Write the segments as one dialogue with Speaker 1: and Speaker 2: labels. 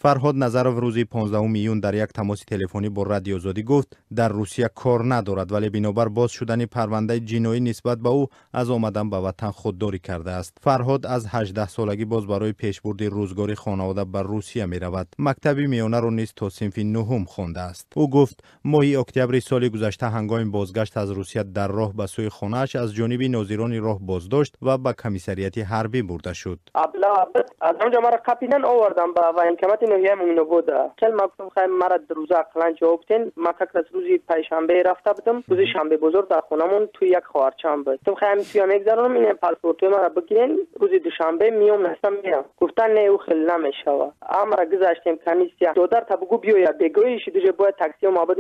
Speaker 1: فرهاد نظرов روزی 15 میون در یک تماس تلفنی با رادیو آزادی گفت در روسیه کار ندارد، ولی بنابر باز شدن پرونده جنایی نسبت به او از آمدن به وطن خودداری کرده است. فرهاد از 18 سالگی باز برای پیشبرد روزگاری خانواده به روسیه می رود. مکتب میانه را نیز تا صنف نهم خوانده است. او گفت ماه اکتبر سال گذشته هنگام بازگشت از روسیه در راه به سوی خانه‌اش از جانب ناظران راه بازداشت و به کمیسریت حربی برده شد.
Speaker 2: از اونجا مرا قپیدن آوردم به وینکمت نوحیه مومنو بود. چل مکتوم خیلی مرا در روز اقلان جواب دین. ما از روزی پنجشنبه رفته بودم. روز شنبه بزرگ در خونمون توی یک خواهرچم بود. تو خیلی توی میگذرونم این پاسپورت مرا بگیرین. روز دوشنبه میام نستم میام. گفتن نه او خیلی نمیشه. امر گذاشتیم کنیسیا. دودار تا بگو بیا یا بگویش دیگه باید تاکسی معبد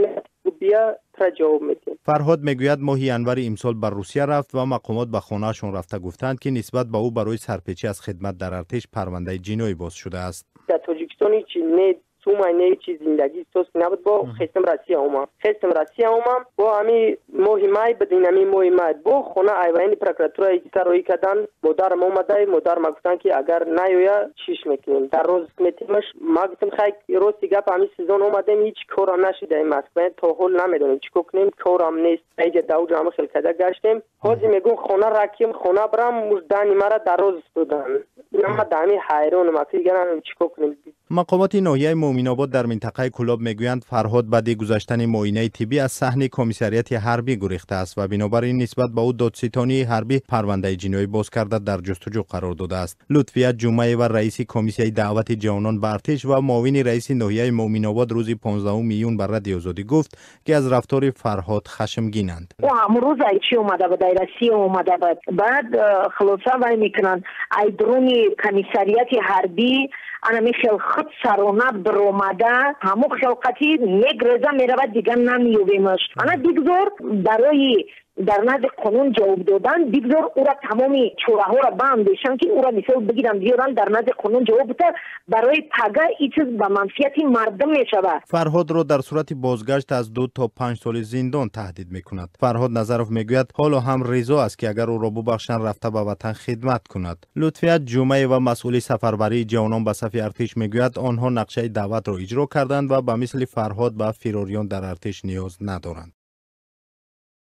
Speaker 2: بیا تر جواب میدیم.
Speaker 1: فرهاد میگوید ماه انور امسال بر روسیه رفت و مقامات به خانه‌شون رفته گفتند که نسبت به او برای سرپیچی از خدمت در ارتش پرونده جنایی باز شده است.
Speaker 2: در تاجیکستان چی نه تو معنی چی زندگی توست نبود با خستم راستی اومم با امی مهمای بدین امی مهمای با خونه ایوان پروکراتور کاروی کردن مدار اومده مدار گفتن که اگر نیویا چیش میکنیم در روز میتیمش ما گفتم خیلی روز دیگه په امی سیزن اومدیم هیچ کار نشده مسکن تو هول نمیدونیم چیکار کنیم کارم نیست ایجا داو جام خیلی کدا گشتیم حاضی میگم خونه راکیم خونه برام مزدانی مرا در روز دادن ما دامی حیران ما فکر چیکار کنیم.
Speaker 1: مقامات ناحیه مومن آباد در منطقه کلاب میگویند فرهاد بعد گذشتن معاینه طبی از صحن کمیسریت حربی گریخته است و بنابراین نسبت به او دادستانی حربی پرونده جنایی باز کرده در جستجو قرار داده است. لطفیت جمعه و رئیس کمیسیه دعوت جوانان به ارتش و معاون رئیس ناحیه مومن آباد روز 15 میون بر رادیو آزادی گفت که از رفتار فرهاد خشمگینند.
Speaker 3: امروز چی اومده به دایرسی اومده بعد خلاصه وای میکنن ای درونی کمیسریت حربی انا میخل خط سرونه برآمده همو خلقتی میگرزه میرود دیگه نمیویمش انا دیگزور برای در نزد قانون جواب دادن دیگزور او را تمامی چوره ها را بندشن که او را مثال بگیرن بیارن در نزد قانون جواب بده برای پگه این چیز به منفیت مردم میشود.
Speaker 1: فرهاد را در صورت بازگشت از 2 تا 5 سال زندان تهدید میکند. فرهاد نظرов میگوید حالا هم رضا است که اگر او را ببخشند رفته به وطن خدمت کند. لطفیت جمعه و مسئول سفربری جوانان به صف ارتش میگوید آنها نقشه دعوت را اجرا کردند و به مثل فرهاد به فراریان در ارتش نیاز ندارند.